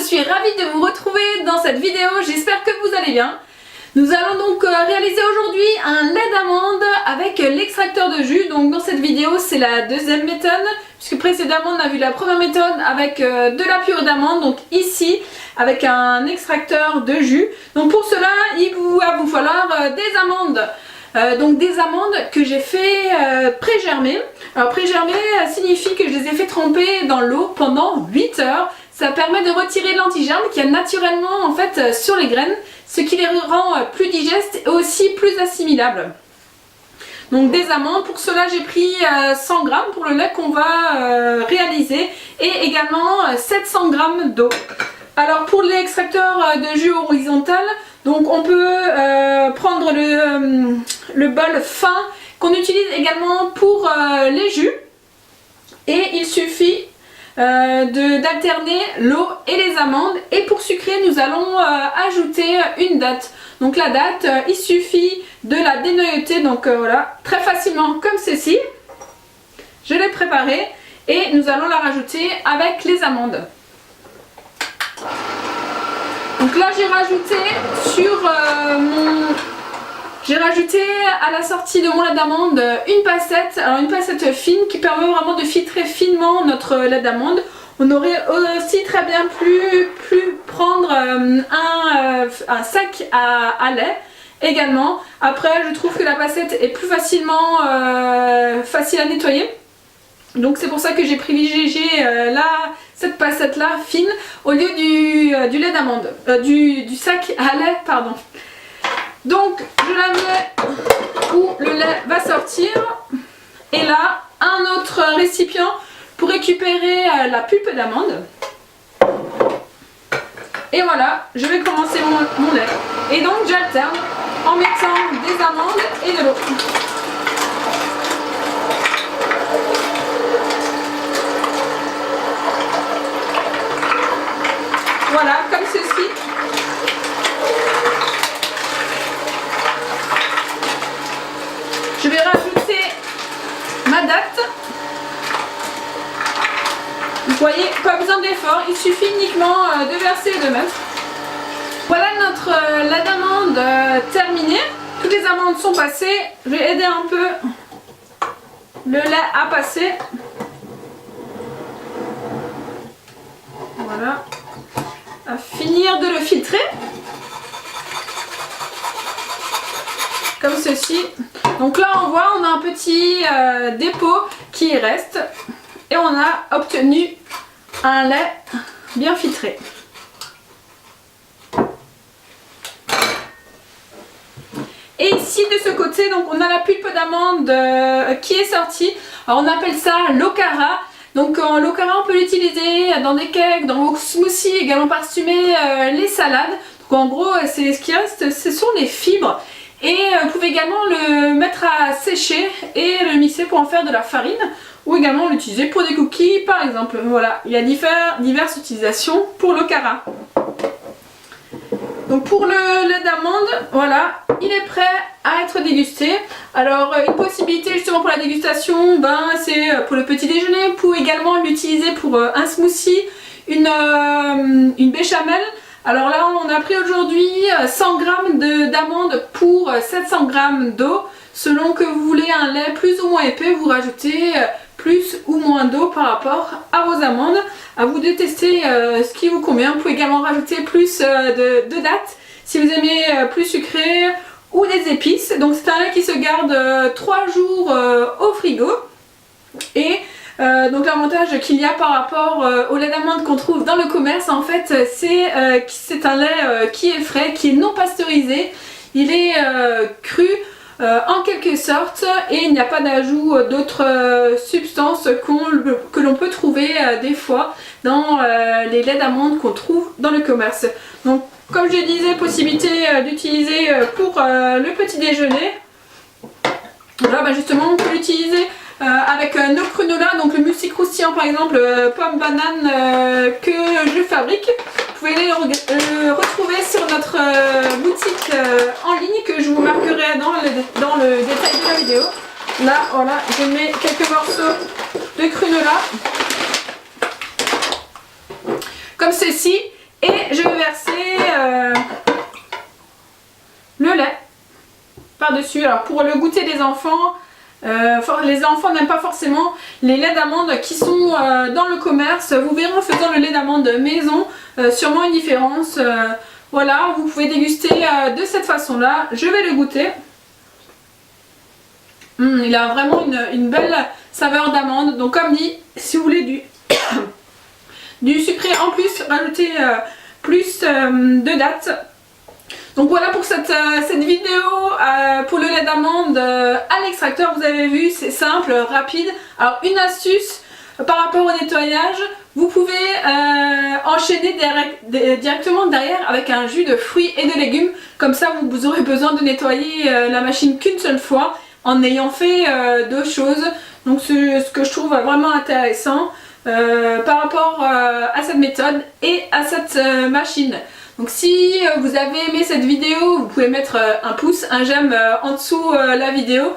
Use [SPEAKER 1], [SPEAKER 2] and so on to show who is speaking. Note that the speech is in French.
[SPEAKER 1] suis ravie de vous retrouver dans cette vidéo, j'espère que vous allez bien. Nous allons donc réaliser aujourd'hui un lait d'amande avec l'extracteur de jus. Donc dans cette vidéo c'est la deuxième méthode, puisque précédemment on a vu la première méthode avec de la purée d'amande, donc ici avec un extracteur de jus. Donc pour cela il va vous falloir des amandes. Donc des amandes que j'ai fait pré-germer. Alors pré-germer signifie que je les ai fait tremper dans l'eau pendant 8 heures. Ça permet de retirer l'antigerme qu'il y a naturellement en fait sur les graines, ce qui les rend plus digestes et aussi plus assimilables. Donc des amandes, pour cela j'ai pris 100 g pour le lait qu'on va réaliser et également 700 g d'eau. Alors pour l'extracteur de jus horizontal, donc on peut prendre le bol fin qu'on utilise également pour les jus, et il suffit d'alterner l'eau et les amandes. Et pour sucrer nous allons ajouter une date. Donc la date il suffit de la dénoyauter, donc voilà, très facilement comme ceci. Je l'ai préparée et nous allons la rajouter avec les amandes. Donc là j'ai rajouté j'ai rajouté à la sortie de mon lait d'amande une passette, alors une passette fine qui permet vraiment de filtrer finement notre lait d'amande. On aurait aussi très bien pu prendre un sac à lait également. Après je trouve que la passette est plus facilement facile à nettoyer. Donc c'est pour ça que j'ai privilégié cette passette là fine au lieu du lait d'amande, du sac à lait pardon. Donc je la mets où le lait va sortir, et là un autre récipient pour récupérer la pulpe d'amande. Et voilà, je vais commencer mon lait. Et donc j'alterne en mettant des amandes et de l'eau. Voilà, comme ceci. Je vais rajouter ma date. Vous voyez, pas besoin d'effort, il suffit uniquement de verser et de mettre. Voilà notre lait d'amande terminé. Toutes les amandes sont passées. Je vais aider un peu le lait à passer. Voilà. À finir de le filtrer. Comme ceci. Donc là on voit, on a un petit dépôt qui reste et on a obtenu un lait bien filtré. Et ici de ce côté, donc on a la pulpe d'amande qui est sortie. Alors on appelle ça l'okara. Donc l'okara on peut l'utiliser dans des cakes, dans vos smoothies, également parfumer les salades. Donc en gros ce qui reste ce sont les fibres. Et vous pouvez également le mettre à sécher et le mixer pour en faire de la farine, ou également l'utiliser pour des cookies par exemple. Voilà, il y a diverses utilisations pour l'okara. Donc pour le lait d'amande, voilà, il est prêt à être dégusté. Alors une possibilité justement pour la dégustation, c'est pour le petit déjeuner. Vous pouvez également l'utiliser pour un smoothie, une béchamel. Alors là on a pris aujourd'hui 100 g d'amandes pour 700 g d'eau. Selon que vous voulez un lait plus ou moins épais, vous rajoutez plus ou moins d'eau par rapport à vos amandes. À vous de tester ce qui vous convient. Vous pouvez également rajouter plus de dattes si vous aimez plus sucré, ou des épices. Donc c'est un lait qui se garde 3 jours au frigo. Et donc l'avantage qu'il y a par rapport au lait d'amande qu'on trouve dans le commerce, en fait c'est un lait qui est frais, qui est non pasteurisé. Il est cru en quelque sorte, et il n'y a pas d'ajout d'autres substances que l'on peut trouver des fois dans les laits d'amande qu'on trouve dans le commerce. Donc comme je disais, possibilité d'utiliser pour le petit déjeuner. Voilà, justement on peut l'utiliser avec nos granolas, donc le muesli croustillant par exemple, pomme banane que je fabrique. Vous pouvez les retrouver sur notre boutique en ligne que je vous marquerai dans le détail de la vidéo. Là voilà, je mets quelques morceaux de granola comme ceci, Et je vais verser le lait par-dessus. Alors pour le goûter des enfants, les enfants n'aiment pas forcément les laits d'amandes qui sont dans le commerce. Vous verrez en faisant le lait d'amande maison, sûrement une différence. Voilà, vous pouvez déguster de cette façon-là. Je vais le goûter. Il a vraiment une belle saveur d'amande. Donc comme dit, si vous voulez du sucré en plus, rajoutez plus de dattes. Donc voilà pour cette vidéo pour le lait d'amande à l'extracteur. Vous avez vu, c'est simple, rapide. Alors une astuce par rapport au nettoyage, vous pouvez enchaîner directement derrière avec un jus de fruits et de légumes. Comme ça vous aurez besoin de nettoyer la machine qu'une seule fois en ayant fait deux choses. Donc c'est ce que je trouve vraiment intéressant par rapport à cette méthode et à cette machine. Donc si vous avez aimé cette vidéo, vous pouvez mettre un pouce, un j'aime en dessous la vidéo.